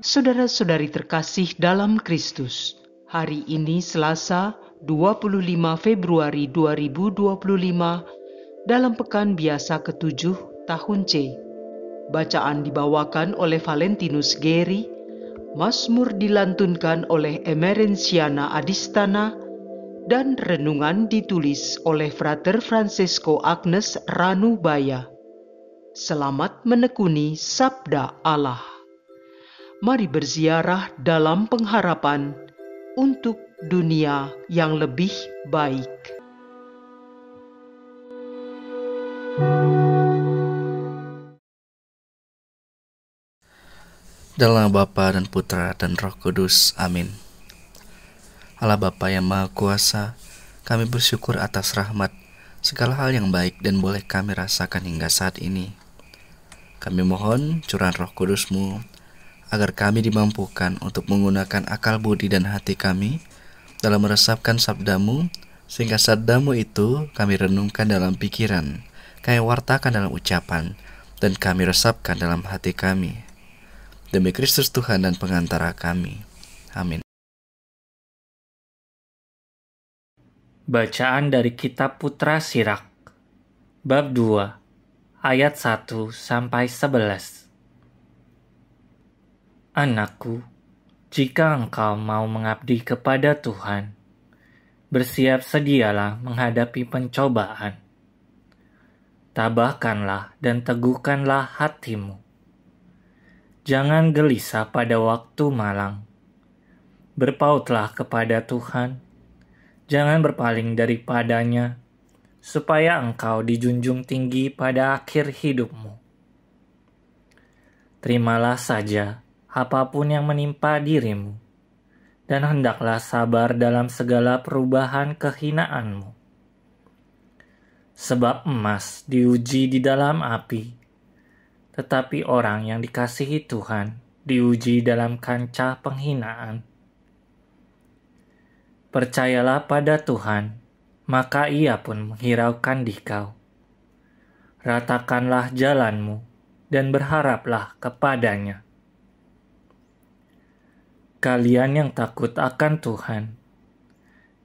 Saudara-saudari terkasih dalam Kristus, hari ini Selasa 25 Februari 2025 dalam pekan biasa ke-7 tahun C. Bacaan dibawakan oleh Valentinus Geri, Mazmur dilantunkan oleh Emerenciana Adistana, dan renungan ditulis oleh Frater Francesco Agnes Ranubaya. Selamat menekuni Sabda Allah. Mari berziarah dalam pengharapan untuk dunia yang lebih baik. Dalam nama Bapa dan Putra dan Roh Kudus. Amin. Allah Bapa yang Maha Kuasa, kami bersyukur atas rahmat, segala hal yang baik dan boleh kami rasakan hingga saat ini. Kami mohon curahan Roh Kudus-Mu, agar kami dimampukan untuk menggunakan akal budi dan hati kami dalam meresapkan sabda-Mu, sehingga sabda-Mu itu kami renungkan dalam pikiran, kami wartakan dalam ucapan, dan kami resapkan dalam hati kami. Demi Kristus Tuhan dan pengantara kami. Amin. Bacaan dari Kitab Putra Sirak, Bab 2, ayat 1-11. Anakku, jika engkau mau mengabdi kepada Tuhan, bersiap sedialah menghadapi pencobaan. Tabahkanlah dan teguhkanlah hatimu. Jangan gelisah pada waktu malang. Berpautlah kepada Tuhan, jangan berpaling daripadanya, supaya engkau dijunjung tinggi pada akhir hidupmu. Terimalah saja apapun yang menimpa dirimu, dan hendaklah sabar dalam segala perubahan kehinaanmu. Sebab emas diuji di dalam api, tetapi orang yang dikasihi Tuhan diuji dalam kancah penghinaan. Percayalah pada Tuhan, maka Ia pun menghiraukan dikau. Ratakanlah jalanmu, dan berharaplah kepadanya. Kalian yang takut akan Tuhan,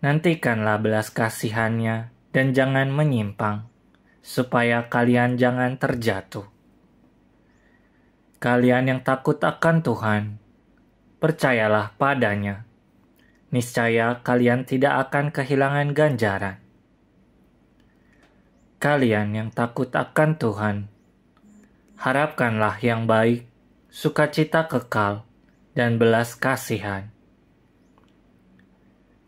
nantikanlah belas kasihan-Nya dan jangan menyimpang, supaya kalian jangan terjatuh. Kalian yang takut akan Tuhan, percayalah padanya. Niscaya kalian tidak akan kehilangan ganjaran. Kalian yang takut akan Tuhan, harapkanlah yang baik, sukacita kekal, dan belas kasihan.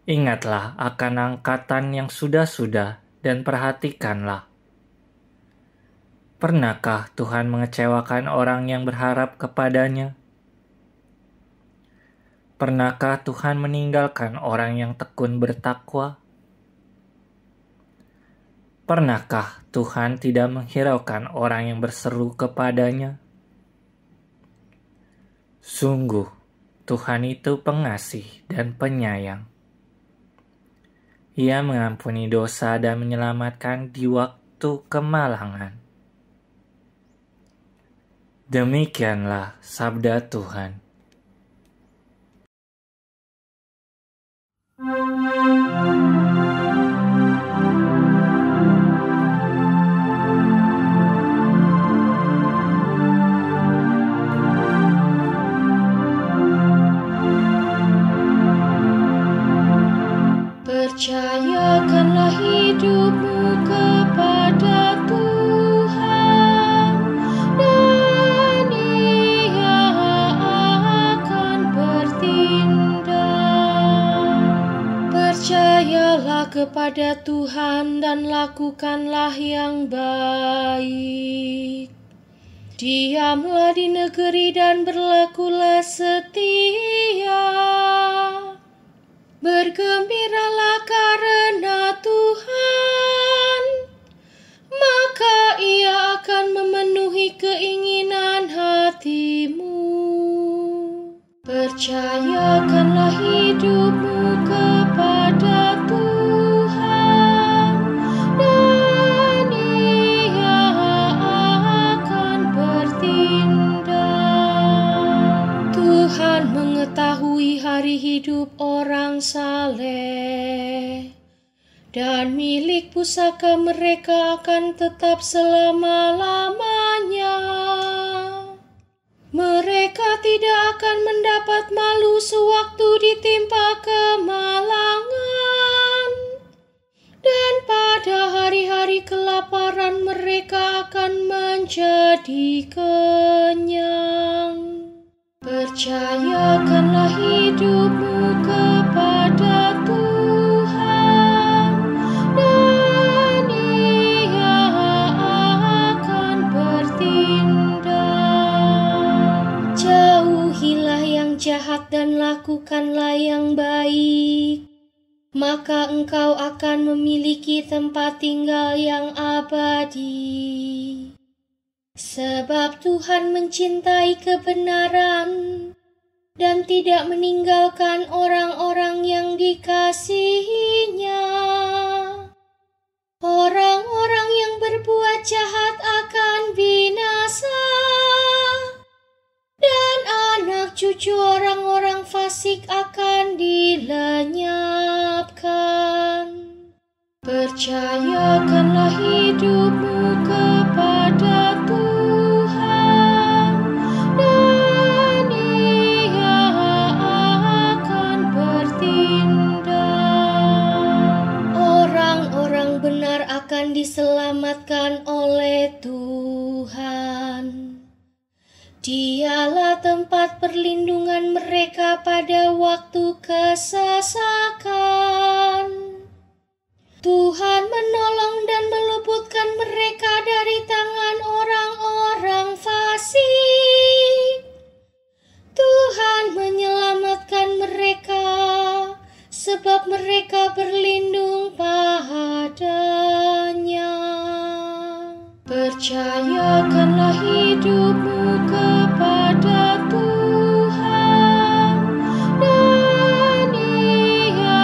Ingatlah akan angkatan yang sudah-sudah dan perhatikanlah. Pernahkah Tuhan mengecewakan orang yang berharap kepadanya? Pernahkah Tuhan meninggalkan orang yang tekun bertakwa? Pernahkah Tuhan tidak menghiraukan orang yang berseru kepadanya? Sungguh, Tuhan itu pengasih dan penyayang. Ia mengampuni dosa dan menyelamatkan di waktu kemalangan. Demikianlah sabda Tuhan. Percayakanlah hidupmu kepada Tuhan, dan Ia akan bertindak. Percayalah kepada Tuhan dan lakukanlah yang baik. Diamlah di negeri dan berlakulah setia. Bergembiralah karena Tuhan, maka Ia akan memenuhi keinginan hatimu. Percayakanlah hidupmu kepada Tuhan, dan Ia akan bertindak. Tuhan dan milik pusaka mereka akan tetap selama-lamanya. Mereka tidak akan mendapat malu sewaktu ditimpa kemalangan, dan pada hari-hari kelaparan mereka akan menjadi kenyang. Percayakanlah hidupmu kepada Tuhan, dan Ia akan bertindak. Jauhilah yang jahat dan lakukanlah yang baik, maka engkau akan memiliki tempat tinggal yang abadi. Sebab Tuhan mencintai kebenaran dan tidak meninggalkan orang-orang yang dikasihinya. Orang-orang yang berbuat jahat akan binasa, dan anak cucu orang-orang fasik akan dilenyapkan. Percayakanlah hidupmu kepada Tuhan, dan Ia akan bertindak. Orang-orang benar akan diselamatkan oleh Tuhan. Dialah tempat perlindungan mereka pada waktu kesesakan. Tuhan menolong dan meluputkan mereka dari tangan orang-orang fasik. Tuhan menyelamatkan mereka, sebab mereka berlindung padanya. Percayakanlah hidupmu kepada Tuhan, dan Ia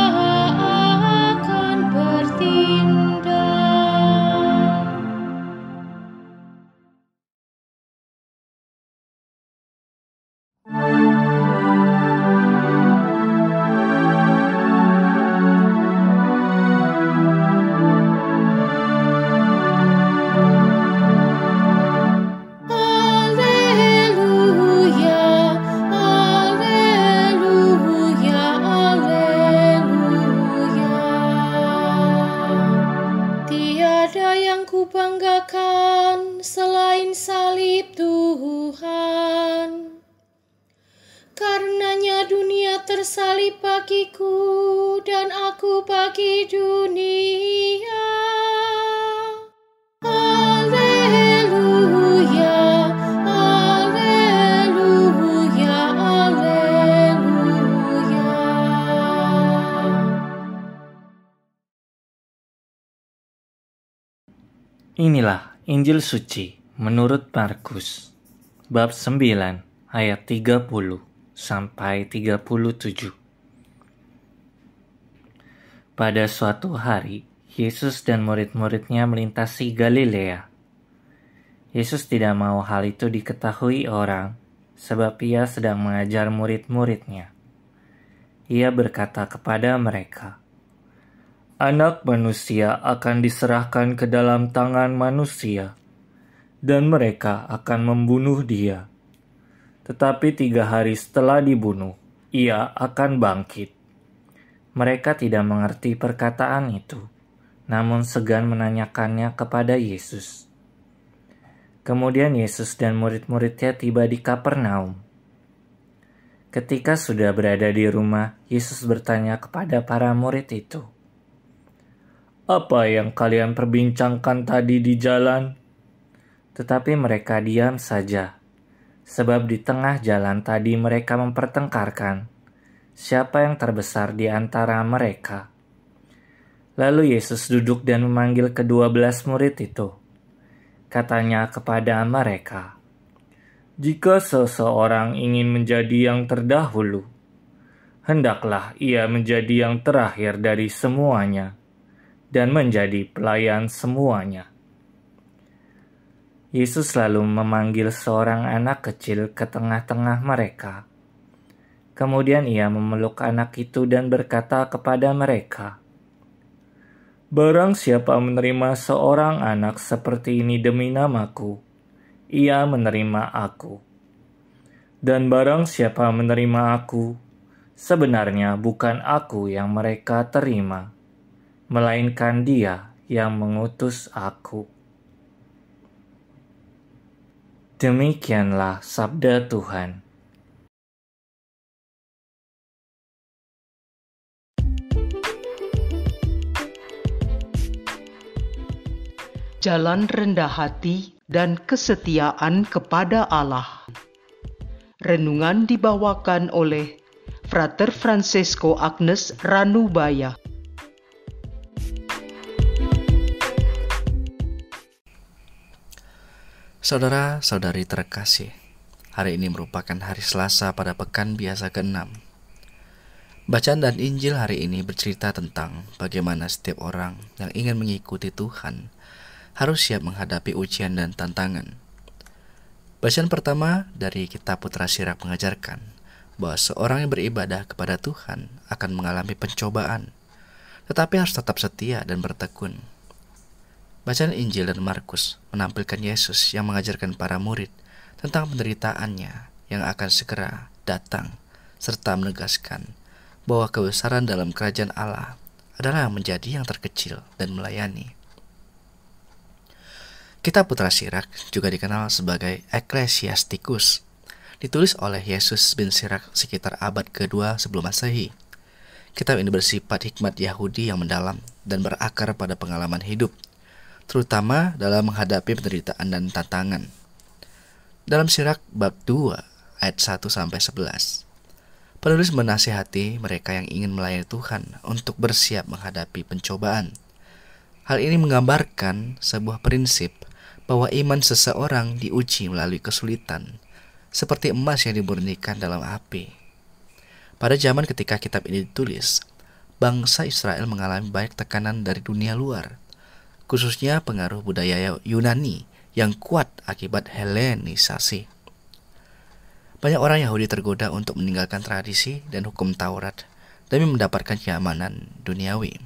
akan bertindak. Kubanggakan selain salib Tuhan. Karenanya dunia tersalib bagiku dan aku bagi dunia. Haleluya, haleluya, haleluya. Inilah Injil Suci menurut Markus, bab 9 ayat 30 sampai 37. Pada suatu hari, Yesus dan murid-muridnya melintasi Galilea. Yesus tidak mau hal itu diketahui orang, sebab Ia sedang mengajar murid-muridnya. Ia berkata kepada mereka, "Anak manusia akan diserahkan ke dalam tangan manusia, dan mereka akan membunuh Dia. Tetapi 3 hari setelah dibunuh, Ia akan bangkit." Mereka tidak mengerti perkataan itu, namun segan menanyakannya kepada Yesus. Kemudian Yesus dan murid-muridnya tiba di Kapernaum. Ketika sudah berada di rumah, Yesus bertanya kepada para murid itu, "Apa yang kalian perbincangkan tadi di jalan?" Tetapi mereka diam saja, sebab di tengah jalan tadi mereka mempertengkarkan siapa yang terbesar di antara mereka. Lalu Yesus duduk dan memanggil ke-12 murid itu. Katanya kepada mereka, "Jika seseorang ingin menjadi yang terdahulu, hendaklah ia menjadi yang terakhir dari semuanya, dan menjadi pelayan semuanya." Yesus lalu memanggil seorang anak kecil ke tengah-tengah mereka. Kemudian Ia memeluk anak itu dan berkata kepada mereka, Barang siapa menerima seorang anak seperti ini demi namaku, ia menerima aku. Dan barang siapa menerima aku, sebenarnya bukan aku yang mereka terima, melainkan Dia yang mengutus aku. Demikianlah sabda Tuhan. Jalan rendah hati dan kesetiaan kepada Allah. Renungan dibawakan oleh Frater Francesco Agnes Ranubaya. Saudara-saudari terkasih, hari ini merupakan hari Selasa pada pekan biasa ke-6. Bacaan dan Injil hari ini bercerita tentang bagaimana setiap orang yang ingin mengikuti Tuhan harus siap menghadapi ujian dan tantangan. Bacaan pertama dari kitab Putra Sirak mengajarkan bahwa seorang yang beribadah kepada Tuhan akan mengalami pencobaan, tetapi harus tetap setia dan bertekun. Bacaan Injil dan Markus menampilkan Yesus yang mengajarkan para murid tentang penderitaannya yang akan segera datang, serta menegaskan bahwa kebesaran dalam kerajaan Allah adalah menjadi yang terkecil dan melayani. Kitab Putra Sirak juga dikenal sebagai Ecclesiasticus, ditulis oleh Yesus bin Sirak sekitar abad ke-2 sebelum Masehi. Kitab ini bersifat hikmat Yahudi yang mendalam dan berakar pada pengalaman hidup, terutama dalam menghadapi penderitaan dan tantangan. Dalam Sirak bab 2 ayat 1-11, penulis menasihati mereka yang ingin melayani Tuhan untuk bersiap menghadapi pencobaan. Hal ini menggambarkan sebuah prinsip bahwa iman seseorang diuji melalui kesulitan, seperti emas yang dimurnikan dalam api. Pada zaman ketika kitab ini ditulis, bangsa Israel mengalami banyak tekanan dari dunia luar, khususnya pengaruh budaya Yunani yang kuat akibat Helenisasi. Banyak orang Yahudi tergoda untuk meninggalkan tradisi dan hukum Taurat demi mendapatkan kenyamanan duniawi.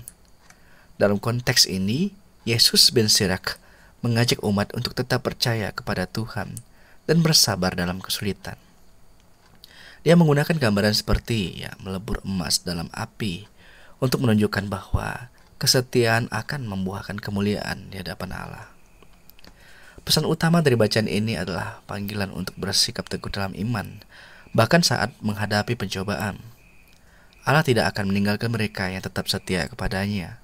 Dalam konteks ini, Yesus bin Sirak mengajak umat untuk tetap percaya kepada Tuhan dan bersabar dalam kesulitan. Dia menggunakan gambaran seperti melebur emas dalam api untuk menunjukkan bahwa kesetiaan akan membuahkan kemuliaan di hadapan Allah. Pesan utama dari bacaan ini adalah panggilan untuk bersikap teguh dalam iman, bahkan saat menghadapi pencobaan. Allah tidak akan meninggalkan mereka yang tetap setia kepadanya.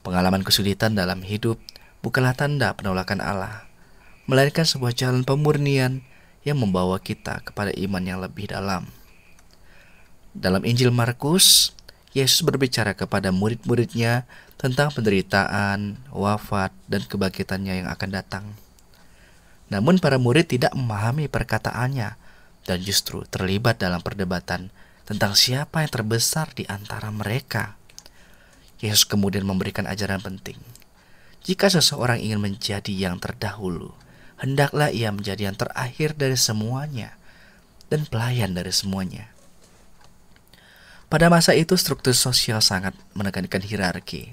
Pengalaman kesulitan dalam hidup bukanlah tanda penolakan Allah, melainkan sebuah jalan pemurnian yang membawa kita kepada iman yang lebih dalam. Dalam Injil Markus, Yesus berbicara kepada murid-muridnya tentang penderitaan, wafat, dan kebangkitannya yang akan datang. Namun para murid tidak memahami perkataannya dan justru terlibat dalam perdebatan tentang siapa yang terbesar di antara mereka. Yesus kemudian memberikan ajaran penting. Jika seseorang ingin menjadi yang terdahulu, hendaklah ia menjadi yang terakhir dari semuanya dan pelayan dari semuanya. Pada masa itu struktur sosial sangat menekankan hierarki.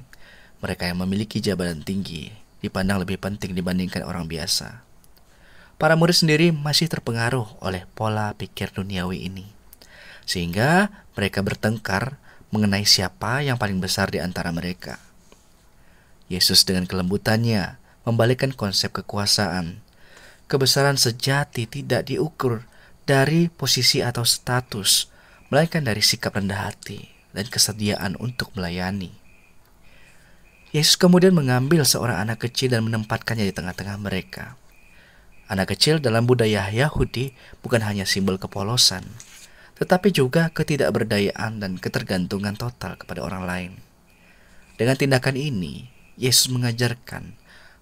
Mereka yang memiliki jabatan tinggi dipandang lebih penting dibandingkan orang biasa. Para murid sendiri masih terpengaruh oleh pola pikir duniawi ini, sehingga mereka bertengkar mengenai siapa yang paling besar di antara mereka. Yesus dengan kelembutannya membalikkan konsep kekuasaan. Kebesaran sejati tidak diukur dari posisi atau status, melainkan dari sikap rendah hati dan kesediaan untuk melayani. Yesus kemudian mengambil seorang anak kecil dan menempatkannya di tengah-tengah mereka. Anak kecil dalam budaya Yahudi bukan hanya simbol kepolosan, tetapi juga ketidakberdayaan dan ketergantungan total kepada orang lain. Dengan tindakan ini, Yesus mengajarkan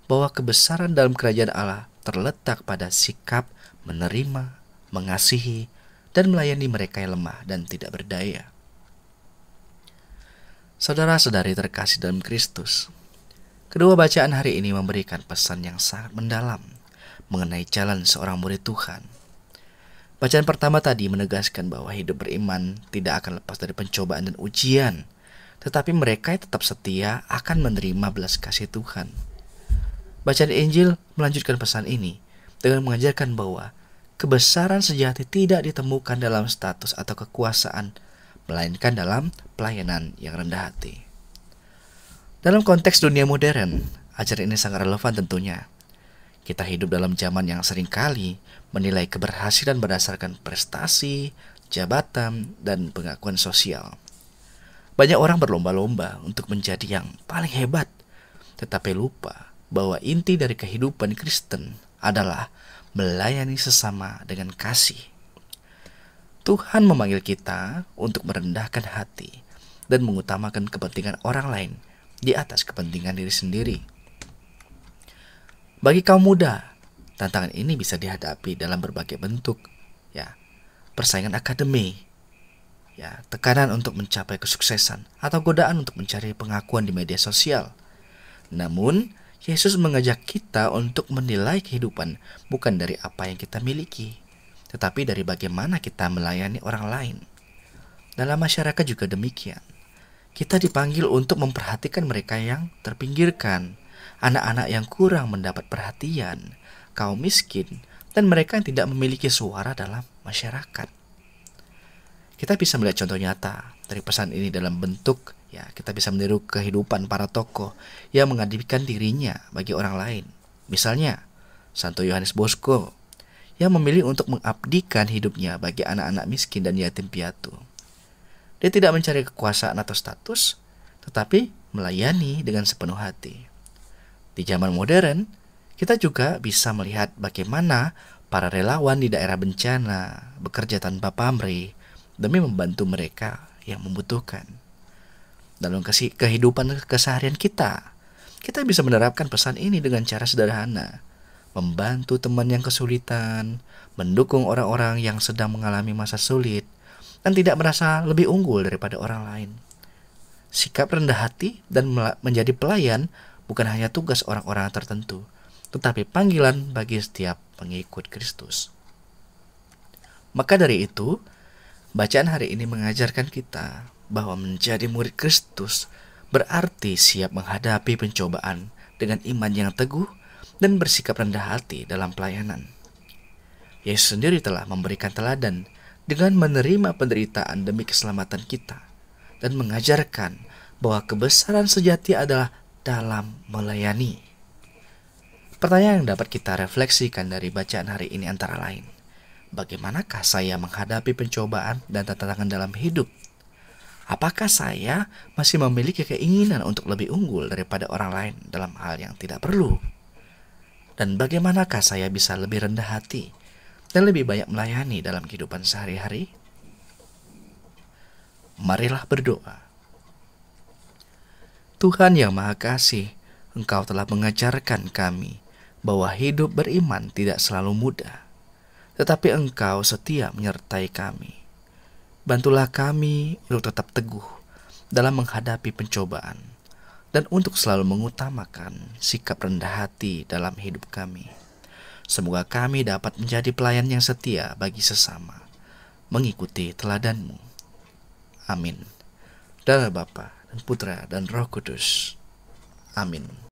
bahwa kebesaran dalam kerajaan Allah terletak pada sikap menerima, mengasihi, dan melayani mereka yang lemah dan tidak berdaya. Saudara-saudari terkasih dalam Kristus, kedua bacaan hari ini memberikan pesan yang sangat mendalam mengenai jalan seorang murid Tuhan. Bacaan pertama tadi menegaskan bahwa hidup beriman tidak akan lepas dari pencobaan dan ujian, tetapi mereka yang tetap setia akan menerima belas kasih Tuhan. Bacaan Injil melanjutkan pesan ini dengan mengajarkan bahwa kebesaran sejati tidak ditemukan dalam status atau kekuasaan, melainkan dalam pelayanan yang rendah hati. Dalam konteks dunia modern, ajaran ini sangat relevan tentunya. Kita hidup dalam zaman yang seringkali menilai keberhasilan berdasarkan prestasi, jabatan, dan pengakuan sosial. Banyak orang berlomba-lomba untuk menjadi yang paling hebat, tetapi lupa bahwa inti dari kehidupan Kristen adalah melayani sesama dengan kasih. Tuhan memanggil kita untuk merendahkan hati dan mengutamakan kepentingan orang lain di atas kepentingan diri sendiri. Bagi kaum muda, tantangan ini bisa dihadapi dalam berbagai bentuk, persaingan akademi, tekanan untuk mencapai kesuksesan, atau godaan untuk mencari pengakuan di media sosial. Namun, Yesus mengajak kita untuk menilai kehidupan bukan dari apa yang kita miliki, tetapi dari bagaimana kita melayani orang lain. Dalam masyarakat juga demikian. Kita dipanggil untuk memperhatikan mereka yang terpinggirkan, anak-anak yang kurang mendapat perhatian, kaum miskin, dan mereka yang tidak memiliki suara dalam masyarakat. Kita bisa melihat contoh nyata dari pesan ini dalam bentuk, kita bisa meniru kehidupan para tokoh yang mengabdikan dirinya bagi orang lain. Misalnya, Santo Yohanes Bosco yang memilih untuk mengabdikan hidupnya bagi anak-anak miskin dan yatim piatu. Dia tidak mencari kekuasaan atau status, tetapi melayani dengan sepenuh hati. Di zaman modern, kita juga bisa melihat bagaimana para relawan di daerah bencana bekerja tanpa pamrih demi membantu mereka yang membutuhkan. Dalam kehidupan keseharian kita bisa menerapkan pesan ini dengan cara sederhana, membantu teman yang kesulitan, mendukung orang-orang yang sedang mengalami masa sulit, dan tidak merasa lebih unggul daripada orang lain. Sikap rendah hati dan menjadi pelayan bukan hanya tugas orang-orang tertentu, tetapi panggilan bagi setiap pengikut Kristus. Maka dari itu, bacaan hari ini mengajarkan kita bahwa menjadi murid Kristus berarti siap menghadapi pencobaan dengan iman yang teguh dan bersikap rendah hati dalam pelayanan. Yesus sendiri telah memberikan teladan dengan menerima penderitaan demi keselamatan kita dan mengajarkan bahwa kebesaran sejati adalah dalam melayani. Pertanyaan yang dapat kita refleksikan dari bacaan hari ini antara lain, bagaimanakah saya menghadapi pencobaan dan tantangan dalam hidup? Apakah saya masih memiliki keinginan untuk lebih unggul daripada orang lain dalam hal yang tidak perlu? Dan bagaimanakah saya bisa lebih rendah hati dan lebih banyak melayani dalam kehidupan sehari-hari? Marilah berdoa. Tuhan yang Maha Kasih, Engkau telah mengajarkan kami bahwa hidup beriman tidak selalu mudah, tetapi Engkau setia menyertai kami. Bantulah kami untuk tetap teguh dalam menghadapi pencobaan dan untuk selalu mengutamakan sikap rendah hati dalam hidup kami. Semoga kami dapat menjadi pelayan yang setia bagi sesama, mengikuti teladan-Mu. Amin. Dalam Bapa dan Putra dan Roh Kudus. Amin.